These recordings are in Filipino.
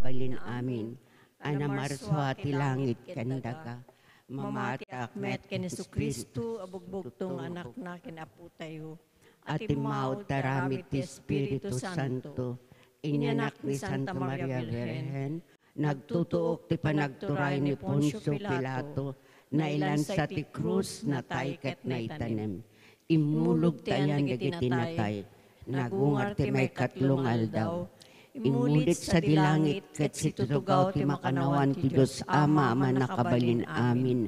nakabalin amin. Anamarswati langit kandaga. Mamati akmet ken Jesu Kristu abugbugtong anak na ken apo tayo. At imaw taramit ti Espiritu Santo. Inyanak ni Santa Maria Virgen. Nagtutuok ti panagturay ni Poncio Pilato. Na ilansa ti krus na tay ket na itanem. Imulog tayan dagiti natay. Nagungar ti may katlong aldaw. Imulit sa dilangit ket situtugaw ti makanawan ti Dios Ama nakabalin amin.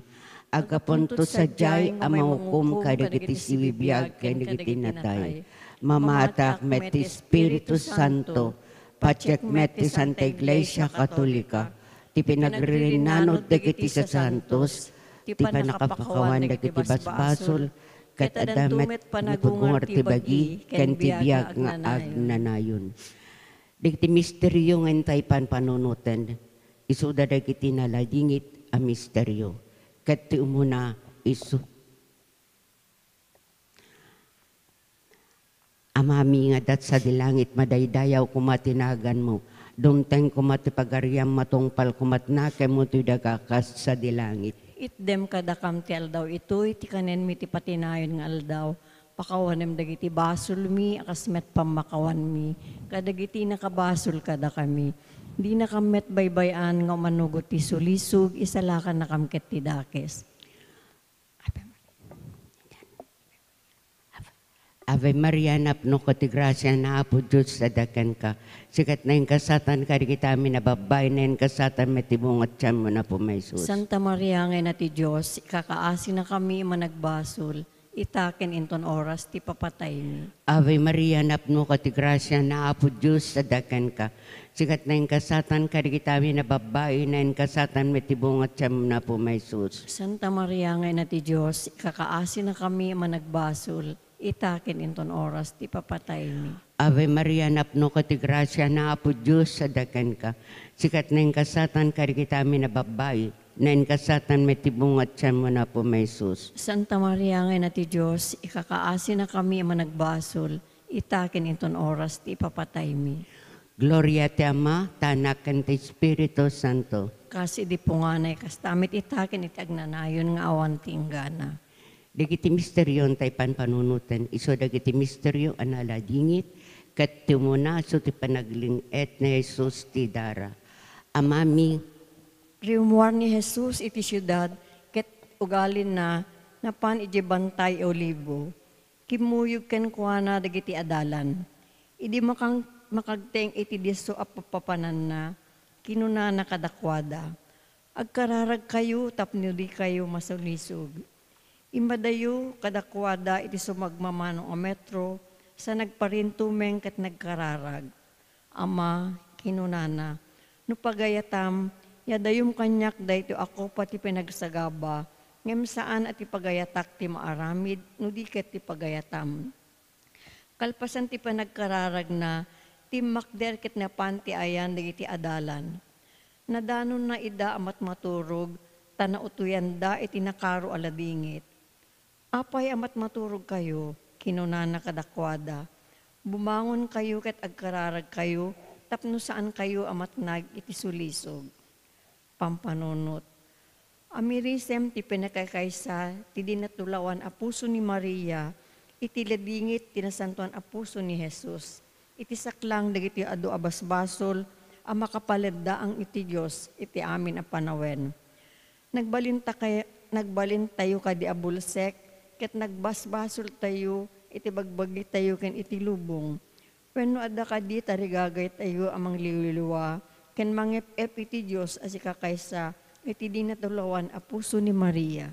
Agapunto sa jay amahukom kadagiti sibibiyag ken dagiti natay. Mamatak met ti Espiritu Santo. Patyek met ti Santa Iglesia Katolika. Ti pinagrinanod dagiti sa santos. Ti panakapakawan dagiti basbasol. Ket adamet panagungar ti bagi ken ti biag nga agnanayon. Dagiti misteryo nga entay panunutan. Isuda dagiti naladingit a misteryo. Ket ti umuna isu. Amami nga dat sa dilangit madaydayaw kumatinagan mo. Dumteng kumatipagariam matungpal kumatnake mo ti dagakas sa dilangit. Itdem kadakam ti aldaw itoy ti kanen mi ti patinayon nga aldaw. Pakawanem dagiti basol mi akasmet pamakawan mi. Kadagiti nakabasol kada kami. Di nakamet baybayan nga manugot ti sulisog, isalakan nakamket ti dakes. Ave Maria, napno ko ti grasya na apo Diyos sa dakan ka. Sikat na yung kasatan ka rin kita amin na babay na yung kasatan may tibungat siya mo na po may sus. Santa Maria ngay na ti Diyos, ikakaasi na kami managbasol. Itaken inton oras ti papatay mi. Ave Maria, napno ko ti grasya na apo Diyos sa dakan ka. Sikat na yung kasatan ka rin kita amin na babay na yung kasatan may tibungat siya mo na po may sus. Santa Maria ngay na ti Diyos, ikakaasi na kami managbasol. Itaken inton oras ti papatay mi. Ave Maria, napno ko ti grasya na apo Diyos sa dakan ka. Sikat na yung kasatan ka rin kita amin na babay na yung kasatan may tibungat siya mo na po may sus. Santa Maria ngay na ti Diyos, ikakaasi na kami managbasol. Itaken inton oras ti papatay mi. Gloria ti Ama, Tanak, ken ti Espiritu Santo. Kasi di po nga na kastamit itaken iti agnanayon nga awan tinggana. Dagiti misteryo tay panunutan. Iso dagiti misteryo analadingit ket ti umuna so ti panagling-et ni Jesus ti dara. Amami Riumuar ni Jesus iti syudad, ket ugalin na napan iti bantay olibo. Kimuyog ken kuana dagiti adalan. Idi makagteng iti diso apapapanan na, kinuna na kadakwada. Agkararag kayo tapno di kayo masulisog. Imadayo kadakwada iti sumagmamanong o metro, sa nagparintumeng ket nagkararag. Ama, kinunana, no pagayatam, yadayom kanyak dahito ako pati pinagsagaba, ngem saan at ipagayatak ti maaramid, no di ket ti pagayatam. Kalpasan ti panagkararag na, ti makder ket napan ti ayan dagiti adalan. Nadanon na ida amat maturog, tanautuyan da iti nakaro aladingit. Apay amat maturog kayo, kinunana kadakwada. Bumangon kayo ket agkararag kayo, tapno saan kayo amat nag iti sulisog. Pampanunot. Amirisem ti pinakakaysa, ti dinatulawan a puso ni Maria, iti ladingit tinasantuan a puso ni Jesus. Iti saklang dagiti adu abasbasol, a makapaledda ang iti Diyos, iti amin a panawen. Nagbalin tayo ka di abulsek, ket nagbasbasol tayo, iti bagbagi tayo ken iti lubong. Wenno adda ka di tarigagay tayo amang liwiliwa, ken mangep-ep iti Diyos as ikakaysa, iti dinatulawan a puso ni Maria.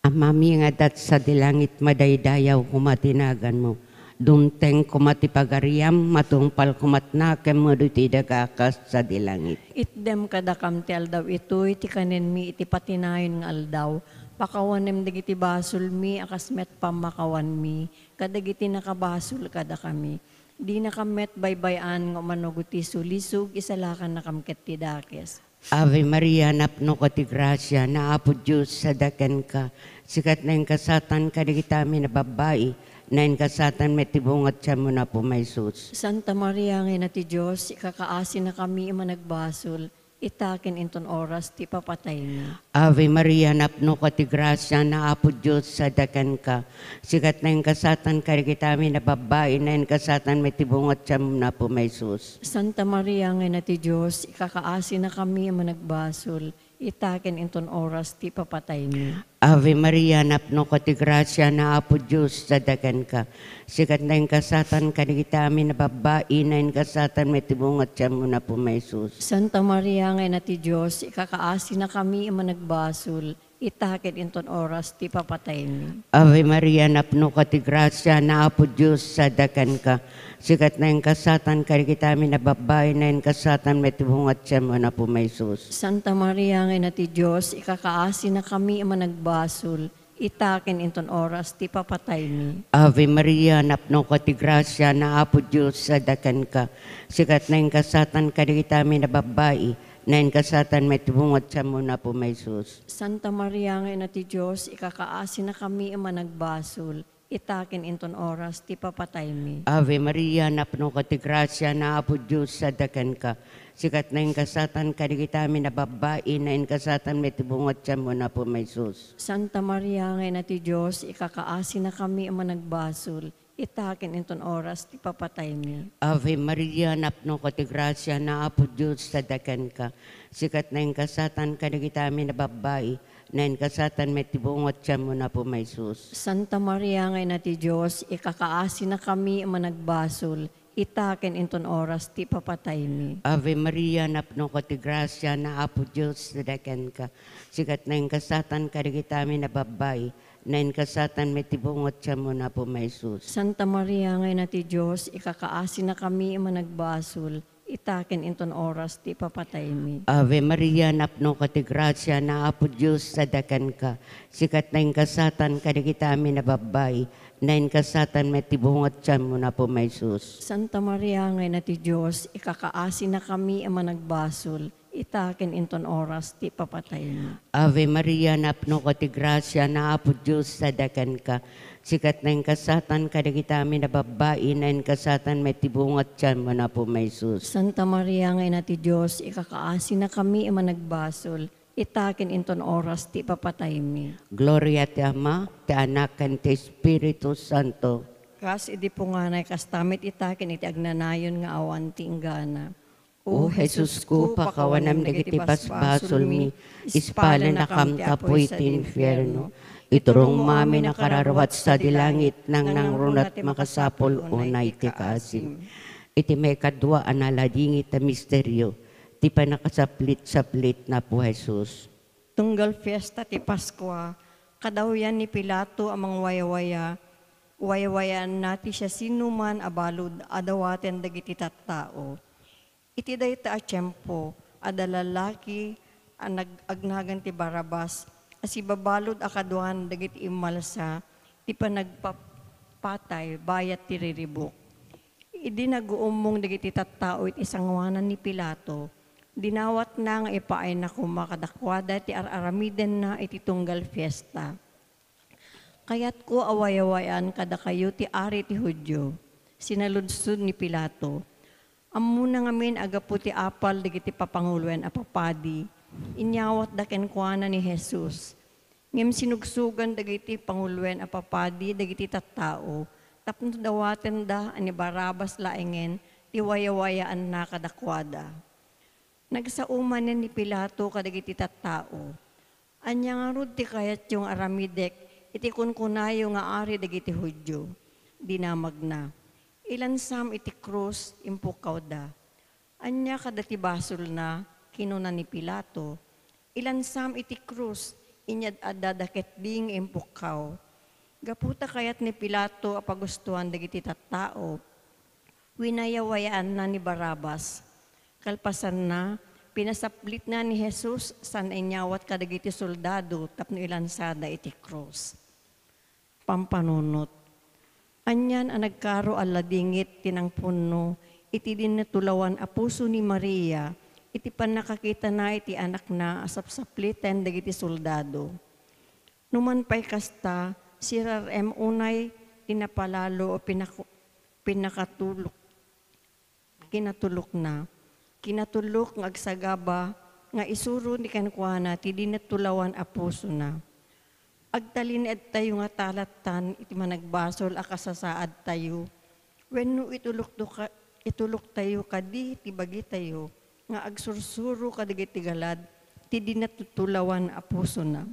Amami nga dat sa dilangit madaydayaw kumatinagan mo. Dumteng kumatipagariam matungpal kumatnakem mo iti dagakas sa dilangit. Itdem kadakam ti aldaw itoy, ti kanen mi iti patinayon nga aldaw. Pakawanem dagiti basol mi, akasmet pamakawan mi. Kadagiti nakabasol kada kami. Di nakamet baybayan nga manuguti sulisog, isalakan nakamket ti dakes. Ave Maria, napno ko ti grasya, na apo Diyos sa dakan ka. Sikat na yung kasatan ka di kita amin na babae, nain kasatan metibungat siya mo na po may sus. Santa Maria, ngayon na ti Diyos, ikakaasin na kami managbasol, itakin inton oras, ti papatay na. Ave Maria, napno ka ti grasya, na apo Diyos sa dakan ka. Sikat na yung kasatan karikitami na babae, na yung kasatan metibungat siya mo na po may sus. Santa Maria, ngayon na ti Diyos, ikakaasin na kami managbasol, itakin inton oras, ti papatay na. Ave Maria, napno ka ti grasya, na apo Diyos sa dakan ka. Sikat na yung kasatan karikitami na babae, na yung kasatan metibungat siya mo na po may sus. Santa Maria, ngayon na ti Diyos, ikakaasin na kami managbasol, itakin inton oras, ti papatay na. Ave Maria, napno ka ti grasya, na apo Diyos sa dakan ka. Sikat na yung kasatan karikitami na babae, na yung kasatan metibungat siya mo na po may sus. Santa Maria, ngayon na ti Diyos, ikakaasin na kami managbasol, itakin inton oras, ti papatay ni. Ave Maria, napno ka ti grasya, na apo Diyos sa dakan ka. Sikat na yung kasatan karikitami na babae, na yung kasatan metibungat siya mo na po may sus. Santa Maria, ngayon na ti Diyos, ikakaasin na kami managbasol, itakin inton oras, ti papatay mi. Ave Maria, napno ka ti grasya, na apo Diyos sa dakan ka. Sikat na yung kasatan karikitami na babae, na yung kasatan metibungat siya mo na po may sus. Santa Maria, ngayon na ti Diyos, ikakaasin na kami managbasol, itakin inton oras, ti papatay mi. Ave Maria, napno ka ti grasya, na apo Diyos sa dakan ka. Sikat na yung kasatan karikitami na babae, na yung kasatan metibungat siya mo na po may sus. Santa Maria, ngayon na ti Diyos, ikakaasin na kami managbasol, itakin inton oras, ti papatay mi. Ave Maria, napno ka ti grasya, na apo Diyos sa dakan ka. Sikat na yung kasatan karikitami na babae, na yung kasatan metibungat siya mo na po may sus. Santa Maria, ngayon na ti Diyos, ikakaasin na kami managbasol, itakin inton oras, ti papatay mi. Ave Maria, napno ka ti grasya, na apo Diyos sa dakan ka. Sikat na yung kasatan karikitami na babae, na yung kasatan metibungat siya mo na po may sus. Santa Maria, ngayon na ti Diyos, ikakaasin na kami managbasol, itakin inton oras, ti papatay mi. Ave Maria, napno ka ti grasya, na apo Diyos sa dakan ka. Sikat na yung kasatan karikitami na babae, na yung kasatan metibungat siya mo na po may sus. Santa Maria, ngayon na ti Diyos, ikakaasin na kami managbasol, itakin inton oras, ti papatay mi. Gloria ti Ama, ti Anak, kan ti Espiritu Santo. Kas idi po nga na kastamit itakin iti agnanayon nga awan ti inggana. O Jesus ko, pakawanam dagiti basbasol mi, ispala na kam tapoy ti infierno. Iturong mami na kararawat sa dilangit, nang nangrunat makasapol unay ti kaasim. Iti may kadwa analadingit ta misteryo, ti panakasaplit-saplit na po Jesus. Tunggal fiesta ti Paskwa, kadawyan ni Pilato amang wayawayan nati siya sinuman abalod adawaten dagiti tattao. Iti dayta a tiyempo, adalalaki ang nagagnagan ti Barabas, asi babalod akaduan dagiti imalsa, ti panagpapatay bayat ti riribok. Idi naguumong dagiti tattao iti sangwanan ni Pilato, dinawat na nga ipaay na kumakadakwada ti araramiden na iti tunggal fiesta. Kayat ko awayawayan kada kayo ti ari ti Hudyo, sinaludsud ni Pilato. Amuna ngamin agapu ti apal dagiti papanguluan a papadi, inyawat daken kuana ni Jesus. Ngem sinugsugan dagiti panguluan a papadi dagiti tattao, tapno dawaten da ani Barabas laengen ti wayawayaan na kadakwada. Nagsauman ni Pilato kadagiti tattao. Anya nga rod ti kayat yung aramidek, iti kunkunayo nga ari dagiti Hudyo. Dinamag na. Ilansam iti krus impukaw da. Anya kadati basol na kinuna ni Pilato. Ilansam iti krus inyad adadaket ding impukaw. Gaputa kayat ni Pilato apagustuhan dagiti tattao. Winayawayaan na ni Barabas. Kalpasan na, pinasaplit na ni Jesus san inyawat kadagiti soldado tapno ilansada iti krus. Pampanunot. Anyan ang nagkaro aladingit tinang puno, iti din natulawan a puso ni Maria, iti panakakita na iti anak na asapsapliten dagiti soldado. Numan pa'y kasta, si Rarem unay tinapalalo o pinakatulok, kinatulok na. Kinatulok ng agsagaba, nga isuro ni kankuana, ti dinatulawan a puso na. Agtalin at tayo nga talatan, iti managbasol, akasasaad tayo. Wenno itulok tayo kadi, tibagi tayo, nga agsursuro kadigiti galad, ti dinatutulawan a puso na.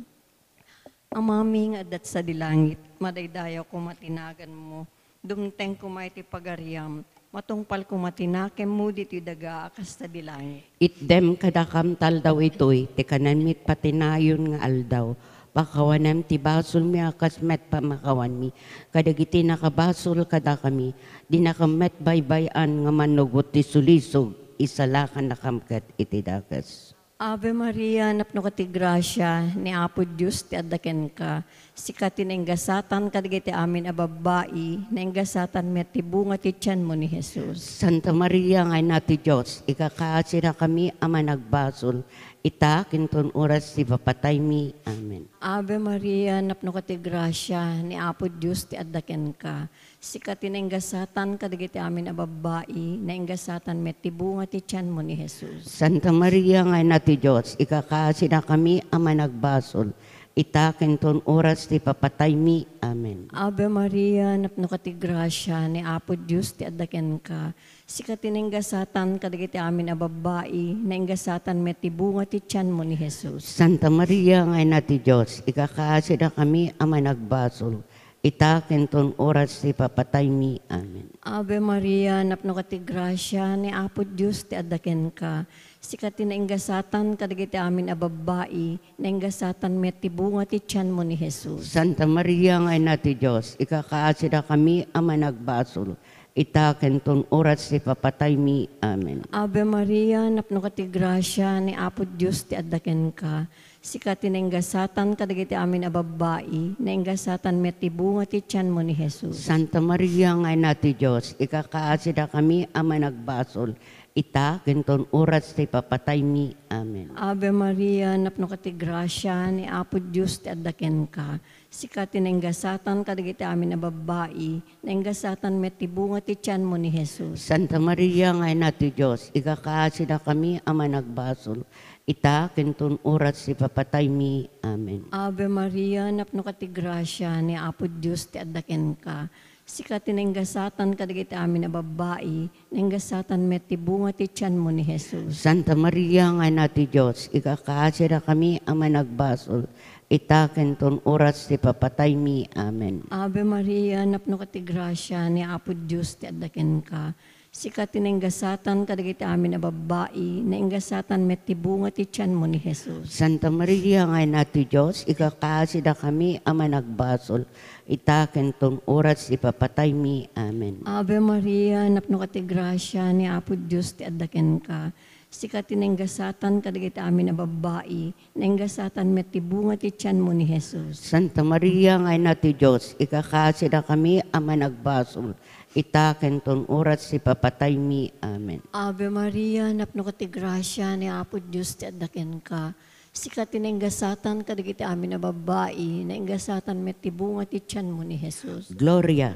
Amami nga adat sa dilangit, madaydayaw ko matinagan mo, dumteng ko may ti pagariam, matungpal ko matinakem mo diti daga akas sa dilangit. Itdem kadakam taldaw itoy, ti kanamit patinayon nga aldaw, pakawanam ti basol mi akas met pamakawan mi, kadagiti nakabasol kada kami, di nakamet baybayan nga manugot ti sulisog, isalakan nakamkat iti dakas. Ave Maria, napno ka ti grasya, ni Apo Diyos ti adaken ka. Sikati na inggasatan kadigiti amin a babae, na inggasatan met ti bunga ti tiyan mo ni Jesus. Santa Maria ngay nati Diyos, ikakaasira kami ama nagbasol, ita kinton oras ti papatay mi. Amen. Ave Maria, napno ka ti grasya, ni Apo Diyos ti adaken ka. Sikati na inggasatan kadigiti amin a babae, na inggasatan met ti bunga ti tiyan mo ni Jesus. Santa Maria ngay nati Diyos, ikakaasira kami ama nagbasol, ita kinton oras ti papatay mi. Amen. Ave Maria, napno ka ti grasya, ni Apo Diyos ti adaken ka. Sikati na inggasatan kadigiti amin a babae, na inggasatan met ti bunga ti tiyan mo ni Jesus. Santa Maria ngay nati Diyos, ikakaasira kami ama nagbasol, ita kinton oras ti papatay mi. Amen. Ave Maria, napno ka ti grasya, ni Apo Diyos ti adaken ka. Sikati na inggasatan kadigiti amin a babae, na inggasatan met ti bunga ti tiyan mo ni Jesus. Santa Maria ngay nati Diyos, ikakaasira kami ama nagbasol, ita kinton oras ti papatay mi. Amen. Ave Maria, napno ka ti grasya, ni Apo Diyos ti adaken ka. Sikati na inggasatan kadigiti amin a babae, na inggasatan met ti bunga ti tiyan mo ni Jesus. Santa Maria ngay nati Diyos, ikakaasira kami ama nagbasol, ita kinton oras ti papatay mi. Amen. Ave Maria, napno ka ti grasya, ni Apo Diyos ti adaken ka. Sikati na inggasatan kadigiti amin na babae, na inggasatan met ti bunga ti tiyan mo ni Jesus. Santa Maria ngay nati Diyos, ikakaasira kami ama nagbasol, ita kinton oras ti papatay mi. Amen. Ave Maria, napno ka ti grasya, ni Apo Diyos ti adaken ka. Sikati na inggasatan kadigiti amin na babae, na inggasatan met ti bunga ti tiyan mo ni Jesus. Santa Maria ngay nati Diyos, ikakaasira kami ama nagbasol, ita kinton oras ti papatay mi. Amen. Ave Maria, napno ka ti grasya, ni Apo Diyos ti adaken ka. Sikati na inggasatan kadigiti amin na babae, na inggasatan met ti bunga ti tiyan mo ni Jesus. Santa Maria ngay nati Diyos, ikakaasira kami ama nagbasol, ita kinton oras ti papatay mi. Amen. Ave Maria, napno ka ti grasya, ni Apo Diyos ti adaken ka. Sikati na inggasatan kadigiti amin na babae, na inggasatan met ti bunga ti tiyan mo ni Jesus. Santa Maria ngay nati Diyos, ikakaasira kami ama nagbasol, ita kinton oras ti papatay mi. Amen. Ave Maria, napno ka ti grasya, ni Apo Diyos ti adaken ka. Sikati na inggasatan kadigiti amin na babae, na inggasatan met ti bunga ti tiyan mo ni Jesus. Gloria.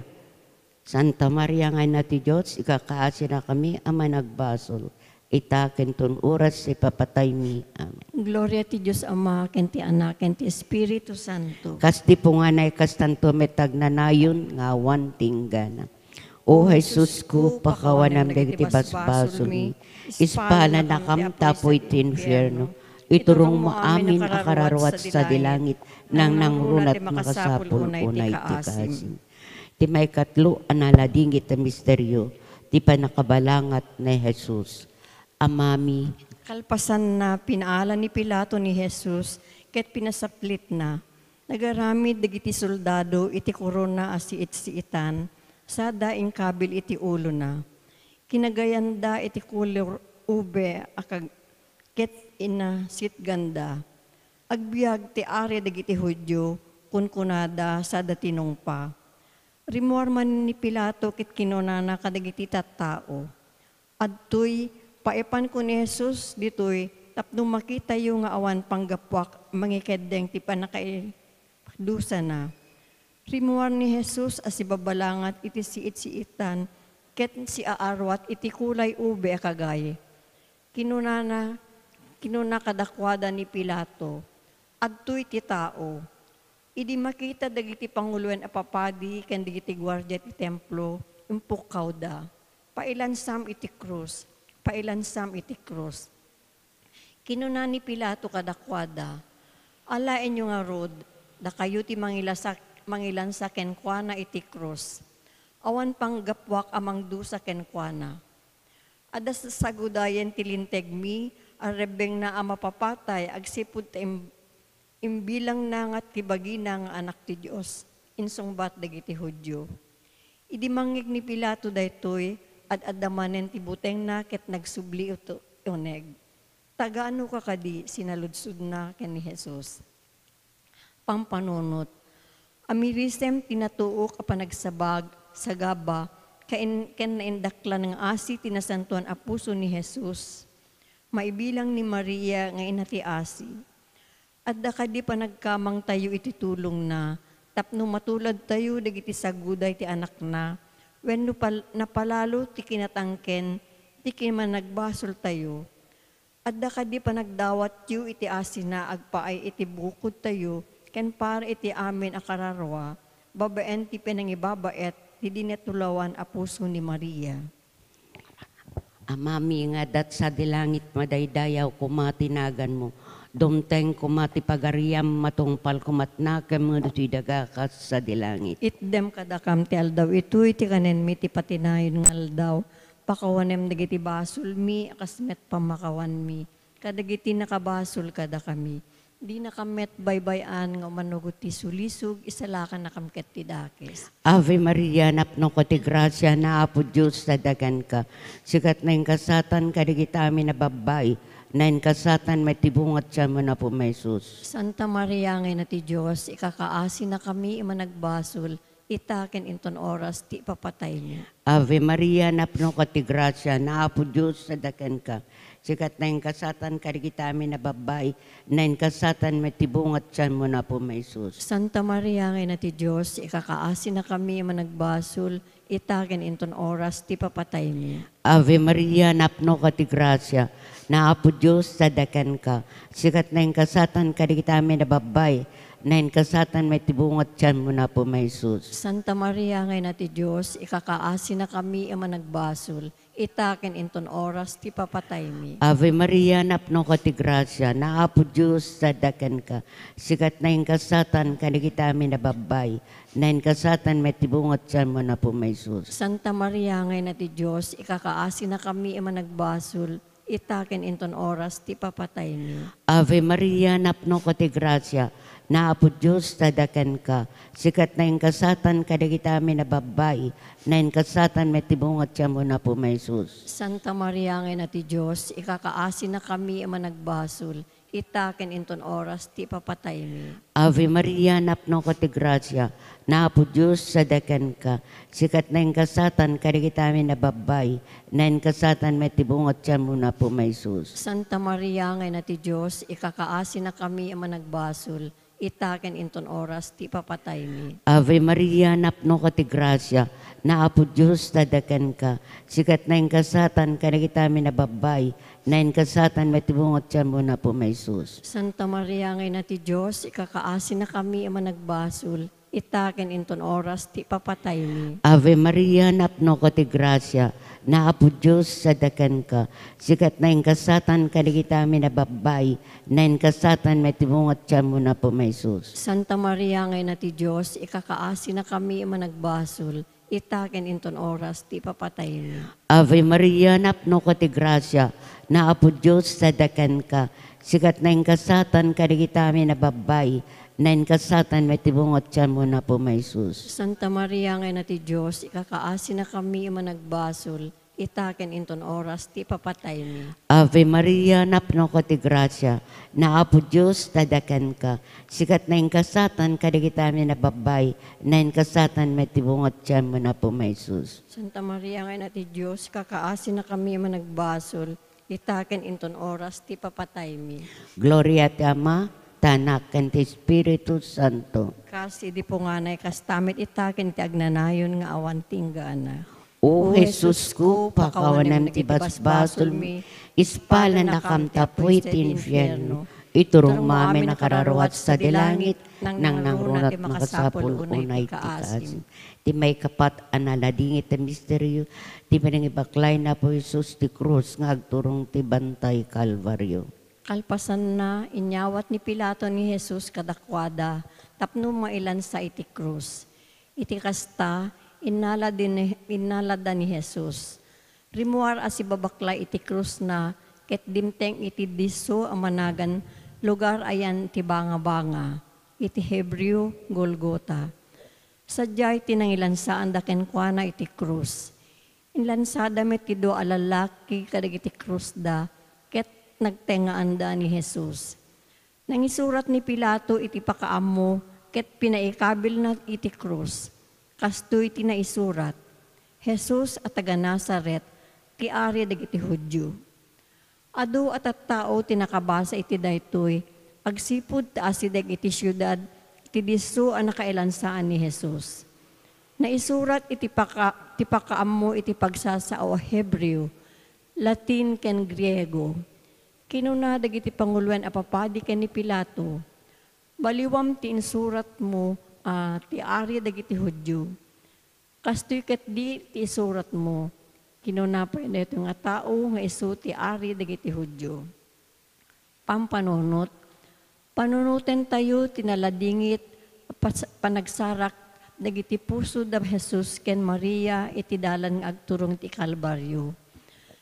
Santa Maria ngay nati Diyos, ikakaasira kami ama nagbasol, ita kinton oras ti papatay mi. Amen. Gloria ti Diyos Ama, ken ti Anak, ken ti Espiritu Santo. Kasti po nga na ikastanto metag nanayon nga wan tinggana. O Jesus ko, pakawanam dagiti basbasol mi, ispala na kam tapoy ti infierno. Iturong mo amin akararwat sa dilangit, nang nangrunat makasapul unay ti kasim. Ti may katlo analadingit na misteryo, ti panakabalangat ni Jesus. Amami, Kalpasan na pinaala ni Pilato ni Jesus, ket pinasaplit na. Nagaramid dagiti soldado iti korona asiit-siitan, sa daing kabil iti ulo na. Kinagayanda iti kulor ube akag ket ina sitganda. Agbiag ti are dagiti Hudyo kunkunada sa datinong pa. Rimuar man ni Pilato ket kinunana kadagiti tattao. Adtoy paepan ko ni Jesus ditoy tapno makita yung nga awan panggapwak mangikeddeng ti panakaidusa na. Rimuar ni Jesus as ibabalangat iti siit-siitan, ket si aarwat iti kulay ube akagay. Kinuna kadakwada ni Pilato, adtoy ti tao. Idi makita dagiti panguluan a papadi ken dagiti gwardiya ti templo, impukkaw da. Pailansam iti krus, pailansam iti krus. Kinuna ni Pilato kadakwada, alaen nyo nga rod, da kayo ti mangilansa kenkwana iti krus. Awan panggapwak amang dusa kenkwana. Ada sa sagudayan ti linteg mi, arebeng na amapapatay, agsipud ta imbilang na nga't tibagi na nga anak ti Diyos, insungbat dagiti Hudyo. Idi mangig ni Pilato daytoy, ad-adamanen ti buteng na ket nagsubli ito uneg. Tagaano ka kadi sinaludsud na ken ni Jesus. Pampanunot, amirisem tinatuok a panagsabag sa gaba, ken naindakla ng asi tinasantuan a puso ni Jesus. Maibilang ni Maria nga ina ti asi. At da kadi panagkamang tayo iti tulong na, tapno matulad tayo dagiti saguday ti anak na, wenno napalalo ti kinatangken, ti kinmanagbasol tayo. At da kadi panagdawat yu iti asin na agpaay iti bukod tayo, ken para iti amin akararwa, babaen ti pinangibabaet, ti dinetulawan a puso ni Maria. Amami nga dat sa dilangit madaydayaw kumatinagan mo. Dumteng kumati pagariam matungpal kumatnakam nga dutidaga ka sa dilangit. Itdem kadakam ti aldaw, ito'y ti kanen mi ti patinayon ng aldaw. Pakawanem dagiti basol mi, akasmet pamakawan mi. Kadagiti nakabasol kada kami. Di nakamet baybayan nga manugot ti sulisog, isalakan nakamket ti dakes. Ave Maria, napno ko ti grasya na apo Diyos sa dagan ka. Sikat na yung kasatan kadigita amin na babay. Nain kasatan may tibungat siya mo na po may Jesus. Santa Maria ngay na ti Diyos, ikakaasi na kami imanagbasol, itaken inton oras ti papatay niya. Ave Maria, napno ko ti grasya na apo Diyos sa dagan ka. Sikat na yung kasatan kadigita amin na babay. Nain kasatan may tibungat siya mo na po may Jesus. Santa Maria ngay na ti Diyos, ikakaasi na kami imanagbasol, itaken inton oras ti papatay niya. Ave Maria, napno ka ti grasya, na apo Diyos sa dakan ka. Sikat na yung kasatan kadigita amin na babay, na yung kasatan may tibungat siyan mo na po may Jesus. Santa Maria ngay na ti Diyos, ikakaasi na kami imanagbasol, itaken inton oras ti papatay mi. Ave Maria, napno ka ti grasya, na apo Diyos sa dakan ka. Sikat na yung kasatan kadigita amin na babay, na yung kasatan may tibungat siyan mo na po may Jesus. Santa Maria ngay na ti Diyos, ikakaasi na kami imanagbasol, itaken inton oras ti papatay mi. Ave Maria, napno ka ti grasya, na apo Diyos tadakan ka. Sikat na yung kasatan kadagita amin na babay, na yung kasatan may tibungat siya mo na po may Jesus. Santa Maria ngay na ti Diyos, ikakaasi na kami imanagbasol, itaken inton oras ti papatay mi. Ave Maria, napno ka ti grasya, na apo Diyos sadakan ka. Sikat na yung kasatan kadagita amin na babay, na yung kasatan may tibungat siya mo na po may Jesus. Santa Maria ngay na ti Diyos, ikakaasi na kami imanagbasol, itaken inton oras ti papatay mi. Ave Maria, napno ka ti grasya, na apo Diyos tadakan ka. Sikat na yung kasatan kadagita amin na babay, na yung kasatan may tibungat siya mo na po may Jesus. Santa Maria ngay na ti Diyos, ikakaasi na kami imanagbasol, itaken inton oras ti papatay mi. Ave Maria, napno ka ti grasya, na apo Diyos sadakan ka. Sikat na yung kasatan kadagita amin na babay, na yung kasatan may tibungat siya mo na po may Jesus. Santa Maria ngay na ti Diyos, ikakaasi na kami imanagbasol, itaken inton oras ti papatay mi. Ave Maria, napno ka ti grasya, na apo Diyos sadakan ka. Sikat na yung kasatan kadagita amin na babay, na yung kasatan may tibungat siya mo na po may Jesus. Santa Maria ngay na ti Diyos, ikakaasi na kami imanagbasol, itaken inton oras ti papatay mi. Ave Maria, napno ka ti grasya, na apo Diyos tadakan ka. Sikat na yung kasatan kadagita amin na babay, na yung kasatan may tibungat siya mo na po may Jesus. Santa Maria ngay na ti Diyos, kakaasi na kami imanagbasol, itaken inton oras ti papatay mi. Gloria ti Ama, Tanak ken ti Espiritu Santo. Kasi di po nga na kastamit itakin ti agnanayon nga awan tinggana. O Jesus ko, pakawanem ti basbasol mi, ispala na kamtapoy ti infierno. Iturong mami nakararuat sa dilangit, nang nangrunat makasapul unay ti kaasim. Ti may kapat analadingit ti misteryo, ti pinangibaklay na po Jesus ti krus, nga agturong ti bantay Kalbaryo. Kalpasan na inyawat ni Pilato ni Jesus kadakwada, tapno mailan sa iti krus. Iti kasta, inalada ni Jesus. Rimuar as ibabaklay iti krus na, ket dimteng iti diso amanagan, lugar ayan ti banga-banga, iti Hebreo Golgota. Sadyay tinangilansaan da kenkwana iti krus. Inlansada met ti do alalaki kadag iti krus da, ket nagtengaan da ni Jesus. Nangisurat ni Pilato iti pakaammo, ket pinaikabil na iti krus. Kastoy iti naisurat, Jesus at taga Nazaret, ti ari dagiti Hudyo. Adu at tao tinakabasa iti daytoy, agsipud taasidag iti syudad, iti diso ang nakailansaan ni Jesus. Naisurat iti pakaammo iti pagsasao Hebreo, Latin ken Griego. Kinuna dagiti panguluan apapadi ken ni Pilato, baliwam ti insurat mo ti ari dagiti Hudyo. Kastoy ket di ti isurat mo, kinunapay na ito nga tao nga isu ti ari dagiti Hudyo. Pampanunot, panunuten tayo tinaladingit panagsarak dagiti puso da Jesus ken Maria iti dalan nga agturong ti Kalbaryo.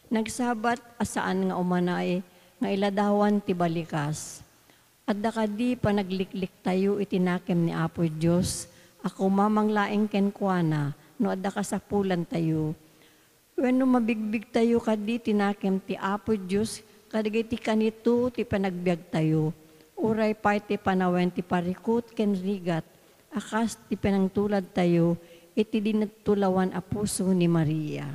Nagsabat asaan nga umanay nga iladawan ti balikas. At dakadi panagliklik tayo itinakem ni Apo Diyos, ako mamanglaeng kenkwana, no adda kasapulan tayo. Wenno mabigbig tayo kadi tinakem ti Apo Diyos, kadagiti kanito ti panagbiag tayo. Uray pa ti panawen ti parikot ken rigat, akas ti panangtulad tayo, iti dinatulawan a puso ni Maria.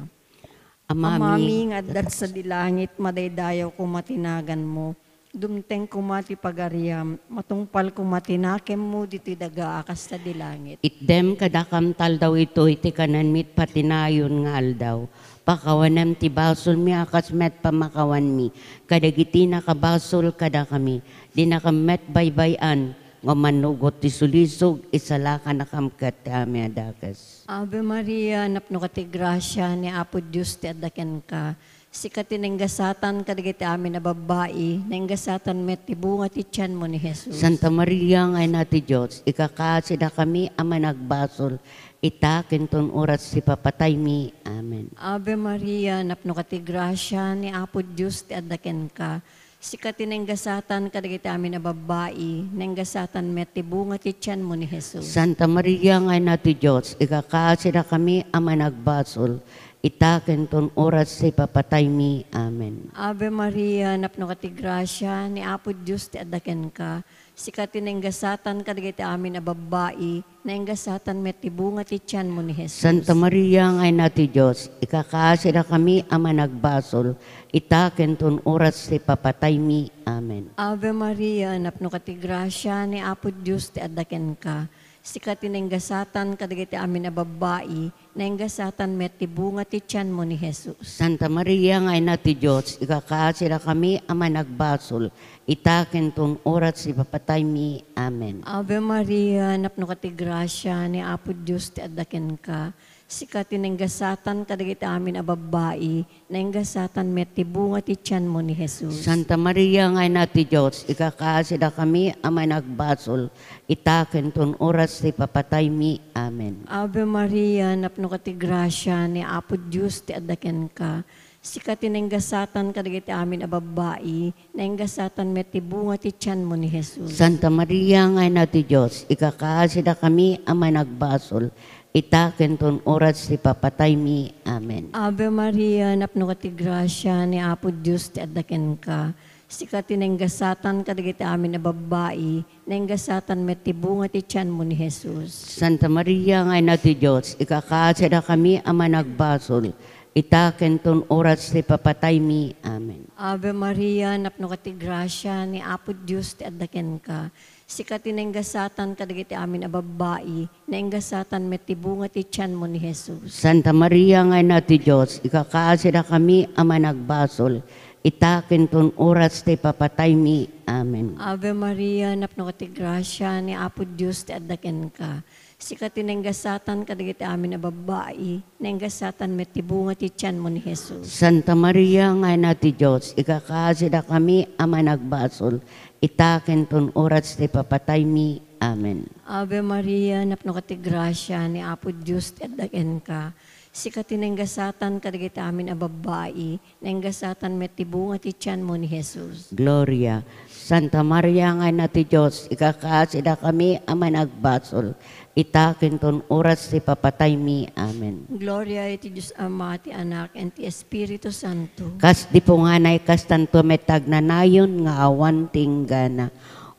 Amami nga addat sa dilangit, madaydayaw ko matinagan mo, dumteng kumati pagariam, matungpal kumatinakem mo diti daga akas sa dilangit. Itdem kadakam taldaw ito iti kanan mit patinayon nga aldaw. Pakawanem ti basol mi akas met pamakawan mi. Kadagiti nakabasol kada kami. Di nakamet baybayan. Nga manugot ti sulisog isalaka nakamkat ti ame adakas. Ave Maria, napno ka ti grasya ni Apo Diyos ti adaken ka. Sikati nenggasatan kadagiti amin na babae, nenggasatan met ti bunga ti tiyan mo ni Jesus. Santa Maria ngay na ti Diyos, ikakasida kami ama nagbasol, itakin ton oras si papatay mi. Amen. Ave Maria, napno ka ti grasya ni Apo Diyos ti adaken ka. Sikati nenggasatan kadagiti amin na babae, nenggasatan met ti bunga ti tiyan mo ni Jesus. Santa Maria ngay na ti Diyos, ikakasida kami ama nagbasol, itaken ton oras si papatay mi. Amen. Ave Maria, napno ka ti grasya ni Apo Diyos ti adaken ka. Sikati nenggasatan kadagiti amin na babae, nenggasatan met ti bunga ti tiyan mo ni Jesus. Santa Maria ngay na ti Diyos, ikakasida kami ama nagbasol, itaken ton oras si papatay mi. Amen. Ave Maria, napno ka ti grasya ni Apo Diyos ti adaken ka. Sikati nenggasatan kadagiti amin na babae, nenggasatan met ti bunga ti tiyan mo ni Jesus. Santa Maria ngay na ti Diyos, ikakasida kami ama nagbasol, itaken ton oras si papatay mi. Amen. Ave Maria, napno ka ti grasya ni Apo Diyos ti adaken ka. Sikati nenggasatan kadagiti amin a babae, nenggasatan met ti bunga ti tiyan mo ni Jesus. Santa Maria ngay na ti Diyos, ikakasida kami ama nagbasol, itaken ton oras si papatay mi. Amen. Ave Maria, napno ka ti grasya ni Apo Diyos ti adaken ka. Sikati nenggasatan kadagiti amin a babae, nenggasatan met ti bunga ti tiyan mo ni Jesus. Santa Maria ngay na ti Diyos, ikakasida kami ama nagbasol, itaken ton oras si papatay mi. Amen. Ave Maria, napno ka ti grasya ni Apo Diyos ti adaken ka. Sikati nenggasatan kadagiti amin na babae, nenggasatan met ti bunga ti tiyan mo ni Jesus. Santa Maria ngay na ti Diyos, ikakasida kami ama nagbasol, itaken ton oras ti papatay mi. Amen. Ave Maria, napno ka ti grasya, ni Apo Diyos ti addaken ka. Sikati nainggasatan kadagiti amin a babae, nainggasatan met ti bunga ti tiyan mo ni Jesus. Santa Maria nga na ti Diyos, ikakaasira kami ama nagbasol, itaken ton oras ti papatay mi. Amen. Ave Maria, napno ka ti grasya, ni Apo Diyos ti addaken ka. Sikati nainggasatan kadagiti amin a babae, nainggasatan met ti bunga ti tiyan mo ni Jesus. Santa Maria nga na ti Diyos, ikakaasira kami ama nagbasol, itaken ton oras ti papatay mi. Amen. Ave Maria, napno ka ti grasya, ni Apo Diyos ti addaken ka. Sikati nainggasatan kadagiti amin a babae, nainggasatan met ti bunga ti tiyan mo ni Jesus. Gloria. Santa Maria nga na ti Diyos, ikakaasira kami ama nagbasol, itaken ton oras ti papatay mi. Amen. Gloria iti Diyos Ama, ti Anak, and ti Espiritu Santo. Kas di po nga na ikas tanto metag na nayon nga awan tinggana.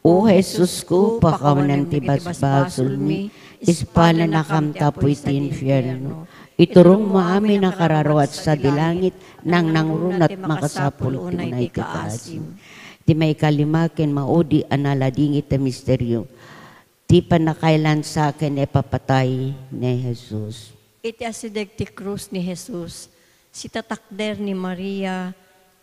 O Jesus ko, pakawanan ti basbasol mi, ispala na kam tapoy ti infierno. Iturong mo amin nakararuat sa dilangit, nang nangrunat makasapul unay ti kaasim. Ti may kalimakin maudi analadingit ti misteryo. Ti panakailan sa akin epapatay ni Jesus. Iti asideg ti krus ni Jesus, si tatakder ni Maria,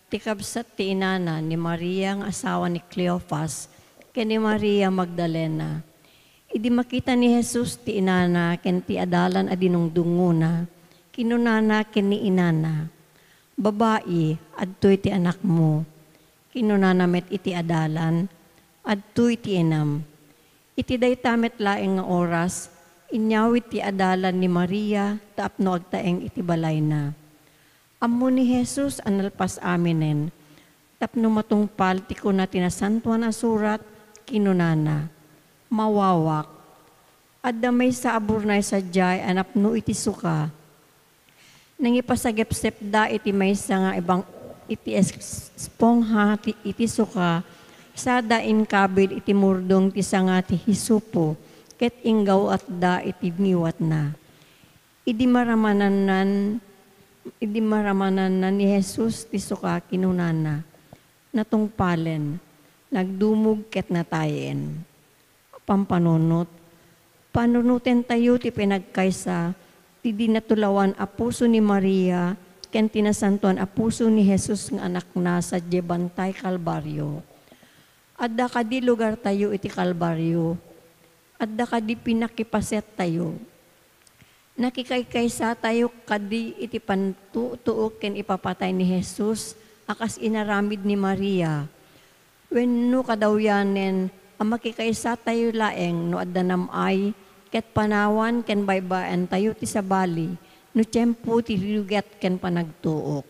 ti kabsat ti inana ni Maria ang asawa ni Cleophas, ken ni Maria Magdalena. Idi makita ni Jesus ti inana ken ti adalan adinong dunguna, kinunana ken ni inana. Babae, adtoy ti anak mo. Kinunana met iti adalan, adtoy ti enam. Iti daytamet laeng nga oras, inyawit ti adalan ni Maria, tapno agtaeng iti balay na. Ammo ni Jesus analpas aminen, tapno matungpal ti ko na tinasantuan a surat, kinunana, mawawak. Adda may sa aburnay sadyay, anapno iti suka. Nangipasagepsep da iti may nga ibang iti espongha iti suka, sada inkabid iti murdong ti sanga ti hisupo, ket inggaw at da iti miwat na. Idi maramanan ni Jesus ti suka kinunana, natungpalen, nagdumog ket natayen. Pampanunot, panunuten tayo ti pinagkaysa, ti dinatulawan a puso ni Maria, ken tinasantuan a puso ni Jesus nga anak na sa Bantay Kalbaryo. Adda kadi lugar tayo iti Kalbaryo. Adda kadi pinakipaset tayo. Nakikaykaysa tayo kadi iti pantutuok ken ipapatay ni Jesus akas inaramid ni Maria. Wenno kadawyanen ang makikaysa tayo laeng no adda namay ket panawan ken baybayan tayo ti sabali. No tiyempo ti lugat ken panagtuok.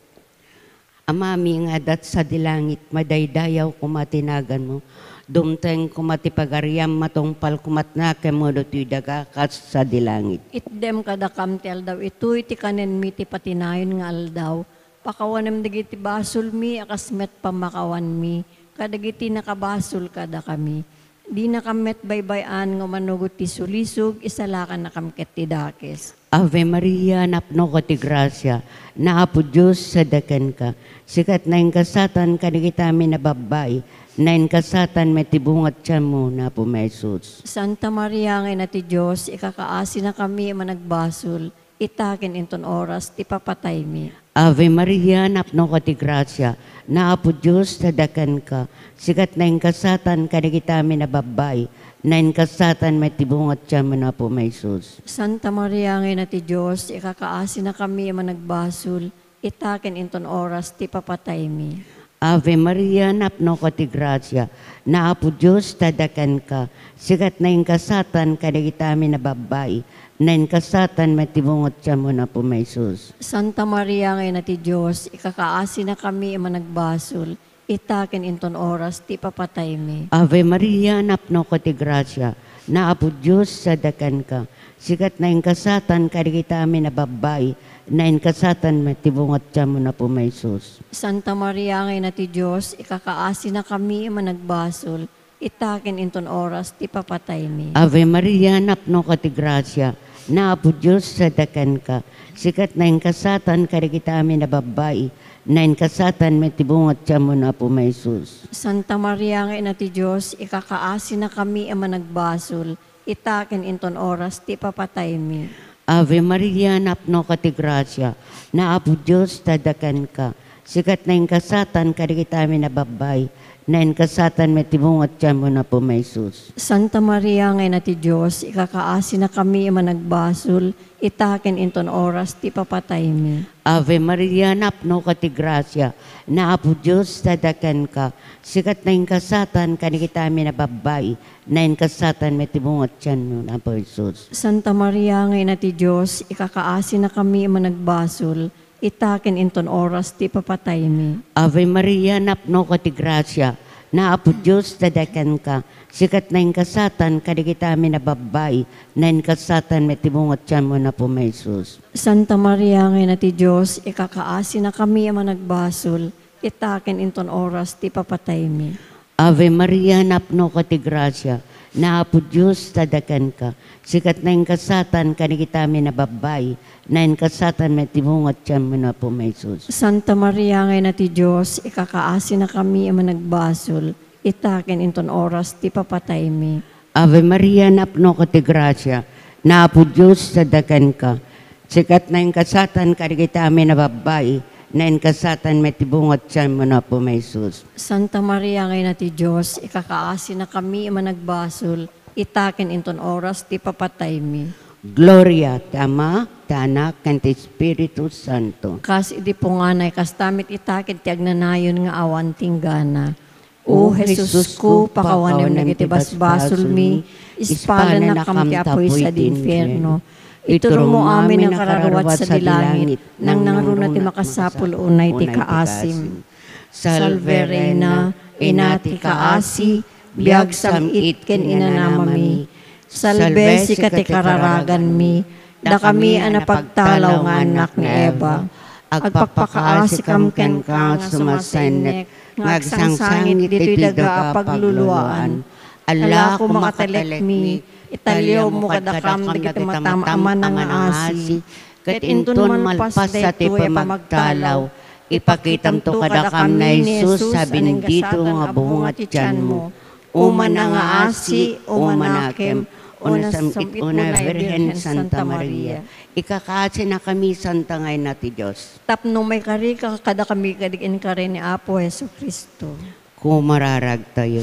Amami nga dat sa dilangit, madaydayaw kumatinagan mo, dumteng kumatipagariam matungpal kumatnakem mo do tuy daga kas sa dilangit. Itdem kada kamtel daw, ito'y ti kanen mi ti patinayon nga aldaw, pakawanem dagiti basol mi, akas met pamakawan mi, kadagiti nakabasol kada kami. Di nakamet baybayan nga manugot ti sulisog, isalakan na kamket ti dakes. Ave Maria, napno ko ti grasya, naapo Diyos sa daken ka, sikat na kasatan kadigitami na babay, na kasatan may tibungat siya mo na po may Jesus. Santa Maria ngay na ti Diyos, ikakaasi na kami managbasol, itakin inton oras, ti papatay mi. Ave Maria, napno ko ti grasya, naapo Diyos sa daken ka, sikat na kasatan kadigitami na babay, na kasatan may tibungat siya mo na po may Jesus. Santa Maria ngay na ti Diyos, ikakaasi na kami managbasol, itakin inton oras, ti papatay mi. Ave Maria, napno ko ti grasya, naapo Diyos tadakan ka, sikat na kasatan kadigitami na babay, na kasatan may tibungat siya mo na po may Jesus. Santa Maria ngay na ti Diyos, ikakaasi na kami managbasol, itakin inton oras, ti papatay mi. Ave Maria, napno ko ti grasya, naapo Diyos sa dakan ka, sikat na kasatan kadigitami na babay, na kasatan may tibungat siya mo na po may Jesus. Santa Maria ngay na ti Diyos, ikakaasi na kami managbasol, itakin inton oras, ti papatay mi. Ave Maria, napno ko ti grasya, na apo Diyos sadakan ka. Sikat na kasatan karigita amin na babae, na kasatan may tibungat siya mo na po may Jesus. Santa Maria nga ina ti Diyos, ikakaasi na kami ang managbasol, itaken inton oras ti papatay mi. Ave Maria, napno ka ti grasya, na apo Diyos sadakan ka. Sikat na kasatan karigita amin na babae, na kasatan may tibungat siya mo na po may Jesus. Santa Maria nga ina ti Diyos, ikakaasi na kami ang managbasol, itaken inton oras ti papatay mi. Ave Maria, napno ka ti grasya, na apo Diyos sadakan ka. Sikat na kasatan karigita amin na babae, na kasatan may tibungat siya mo na po Jesus. Santa Maria nga ina ti Diyos, ikakaasi na kami ang managbasol, itaken inton oras ti papatay mi. Ave Maria, napno ka ti grasya, na apo Diyos sadakan ka. Sikat na kasatan karigita amin na babae, na kasatan may tibungat siya mo na po may Jesus. Santa Maria nga ina ti Diyos, ikakaasi na kami ang managbasol, itaken inton oras ti papatay mi. Ave Maria, napno ka ti grasya, na apo Diyos sadakan ka. Sikat na kasatan karigita amin na babae, na kasatan may tibungat siya mo na po may Jesus. Santa Maria nga ina ti Diyos, ikakaasi na kami ang managbasol, itaken inton oras ti papatay mi. Ave Maria, napno ka ti grasya, na apo Diyos sadakan ka. Sikat na kasatan karigita amin na babae, na kasatan may tibungat siya mo na po may Jesus. Santa Maria nga ina ti Diyos, ikakaasi na kami ang managbasol, itaken inton oras ti papatay mi. Gloria, Ama, Anak, kan ti Espiritu Santo. Kas idi po nga na kastamit itaken ti agnanayon nga awan tinggana. O Jesus ko, pakawanem na iti basbasol mi, ispalan na kam ti apoy sa di inferno. Ituro mo amin ang kararawat sa dilangit, nang nangruna ti makasapul unay ti kaasim. Salve Reina, ina ti kaasi, biag samit ken inanamami. Salve si kati kararagan mi, da kami ang napagtalaw nga anak ni Eva. Agpakpakaasi kam ken ka nga sumasenek, ngagsangsangit dito'y daga pagluluaan. Ala ko makatelek mi, italyaw mo kadakam dagiti matamaman nga asi. Ket inton malpas detoy pamagtalaw, ipakitam to kadakam na Jesus sa binindito nga bungat tiyan mo. Uma na nga asi, uma nakem, una samit una Virgen Santa Maria. Ikakaasi na kami Santa ngayon na ti Diyos. Tapno may kari kada kami kadigin ka rin ni Apo Jesu Kristo. Kumararag tayo.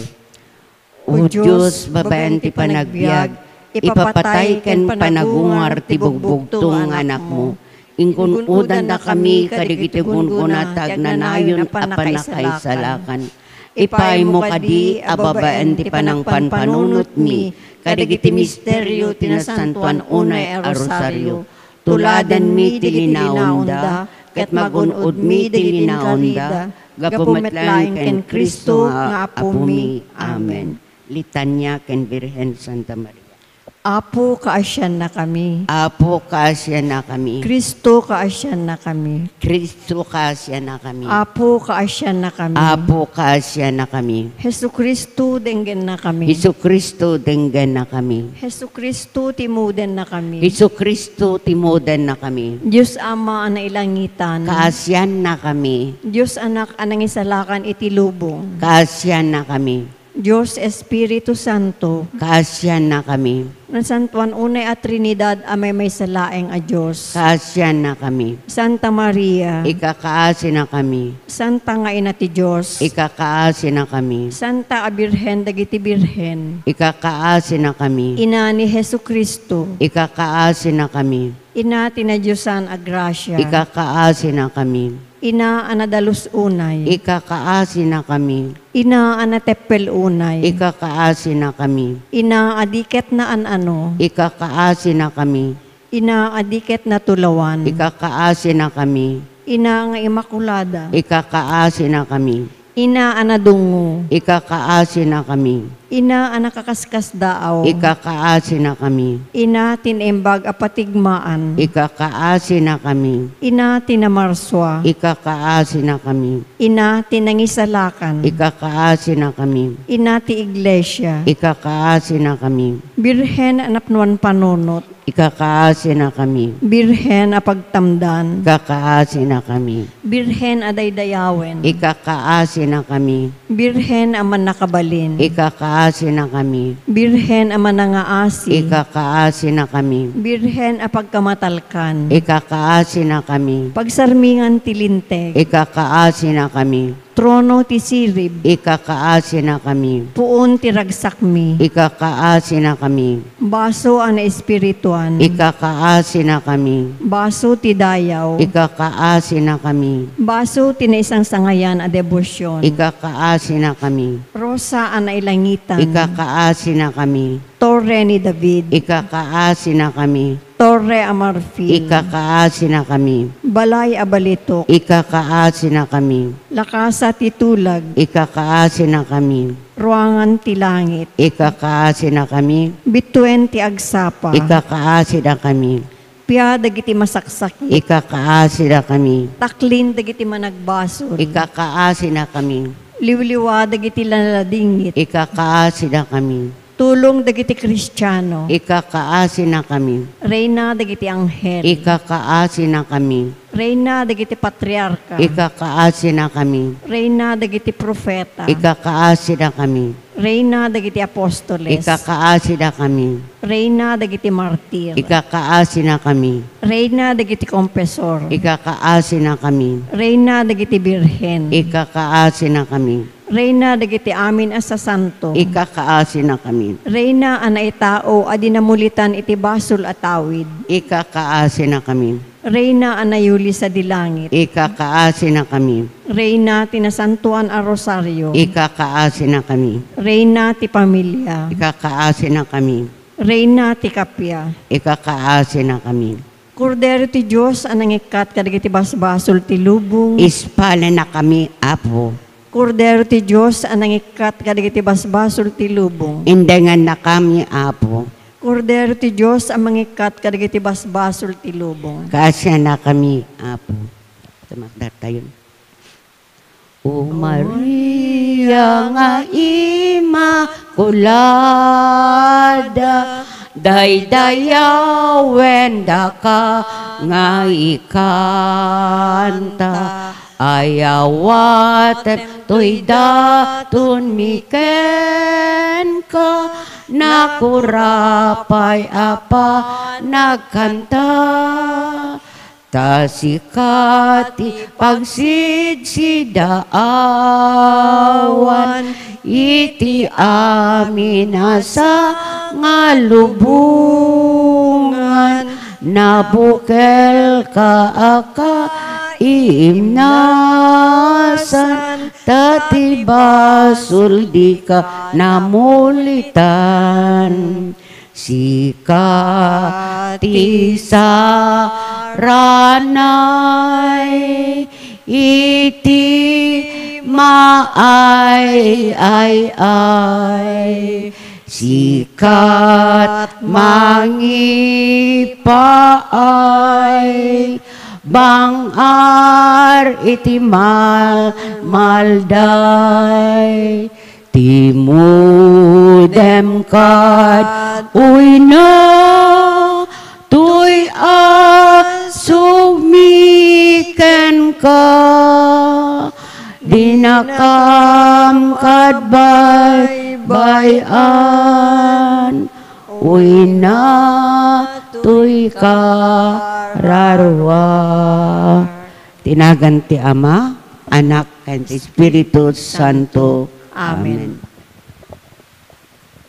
O Diyos, babayan ti panagbiag, ipapatay ken panagungar ti bugbugtong anak mo. Ingkun udan na kami kadigiti gungunat agnanayon apanakaisalakan. Ipay mo kadi ababaan ti panangpanpanunot mi, kadigiti misteryo tinasantuan unay a rosaryo. Tuladan mi ti linaunda, ket magunod mi ti linaunda, gapumetlaeng ken Kristo nga apo mi. Amen. Litanya ken Virgen Santa Maria. Apo, kaasyan na kami. Apo, kaasyan na kami. Kristo, kaasyan na kami. Kristo, kaasyan na kami. Apo, kaasyan na kami. Apo, kaasyan na kami. Hesu Kristo, denggen na kami. Hesu Kristo, denggen na kami. Hesu Kristo, timuden na kami. Hesu Kristo, timuden na kami. Diyos Ama, ana ilangitan. Kaasyan na kami. Diyos Anak, anang isalakan itilubong. Kaasyan na kami. Diyos Espiritu Santo, kaasyan na kami. Ng Santuan Unay at Trinidad, amay may salaeng a Diyos. Kaasyan na kami. Santa Maria, ikakaasi na kami. Santa nga ina ti Diyos, ikakaasi na kami. Santa Abirhen dagiti Birhen, ikakaasi na kami. Ina ni Hesu Kristo, ikakaasi na kami. Ina tinadyosan a grasya, ikakaasi na kami. Ina anadalus unay, ikakaasi na kami. Ina anatepel unay, ikakaasi na kami. Ina adiket na ano, ikakaasi na kami. Ina adiket na tulawan, ikakaasi na kami. Ina nga imakulada, ikakaasi na kami. Ina anadungo, ikakaasi na kami. Ina anakakaskas daaw, ikakaasi na kami. Ina tinembag apatigmaan, ikakaasi na kami. Ina tinamarswa, ikakaasi na kami. Ina tinangisalakan, ikakaasi na kami. Ina ti iglesia, ikakaasi na kami. Birhen anapnuan panunot, Ikakaasi na kami. Birhen a pagtamdan, Ikakaasi na kami. Birhen a daydayawen, Ikakaasi na kami. Birhen a manakabalin, Ikakaasi na kami. Birhen a manangaasi, Ikakaasi na kami. Birhen a pagkamatalkan, Ikakaasi na kami. pagsarmingan ti linteg, Ikakaasi na kami. trono ti sirib, Ikakaasi na kami. puon ti ragsakmi, Ikakaasi na kami. baso ana espirituan, Ikakaasi na kami. baso ti dayaw, Ikakaasi na kami. baso ti naisang sangayan a debosyon, Ikakaasi na kami. rosa ana ilangitan, Ikakaasi na kami. torre ni David, Ikakaasi na kami. torre a marfil, Ikakaasi na kami. balay a balitok, Ikakaasi na kami. lakasa ti tulag, Ikakaasi na kami. ruangan ti langit, Ikakaasi na kami. bituen ti agsapa, Ikakaasi na kami. piya dagiti masaksaki, Ikakaasi na kami. taklin dagiti managbasol, Ikakaasi na kami. liwliwa dagiti laladingit, Ikakaasi na kami. tulong dagiti Kristiyano, Ikakaasi na kami. reyna dagiti anghel, Ikakaasi na kami. reyna dagiti patriarka, Ikakaasi na kami. reyna dagiti profeta, Ikakaasi na kami. reyna dagiti apostoles, Ikakaasi na kami. reyna dagiti martir, Ikakaasi na kami. reyna dagiti kompesor, Ikakaasi na kami. reyna dagiti birhen, Ikakaasi na kami. reyna dagiti amin as sa santo, Ikakaasi na kami. reyna anay tao adi namulitan iti basol at tawid, Ikakaasi na kami. reyna anayuli sa dilangit, Ikakaasi na kami. reyna tinasantuan a rosaryo, Ikakaasi na kami. reyna ti pamilya, Ikakaasi na kami. reyna ti kapya, Ikakaasi na kami. Kordero ti Diyos anang ikat kadagiti basbasol ti lubong, Ispala na kami, Apo. Kordero ti Diyos anang ikat kadagiti basbasol ti lubong, Indangan na kami, Apo. Kordero ti Diyos ang mangikat kadagiti basbasol ti lubong. Kasya na kami, Apo. Tumakda tayo. O Maria nga Immaculada, daydayawen da ka nga ikanta, ayawat to'y daton miken ka, nakurapay apa nagkanta, tasikati pagsidsidaawan, iti amin asa nga lubungan, nabukel ka aka imnasan, tati basul di ka namulitan, sikati sa ranay, iti maay, sikat mangipaay, bangar iti malday, timudem kad uy na, tuy sumiken ka, dinakam kad bayan, uy na tuy ka rarwa. Tinagan ti Ama, Anak, and Espiritu Santo. Amen. Amen.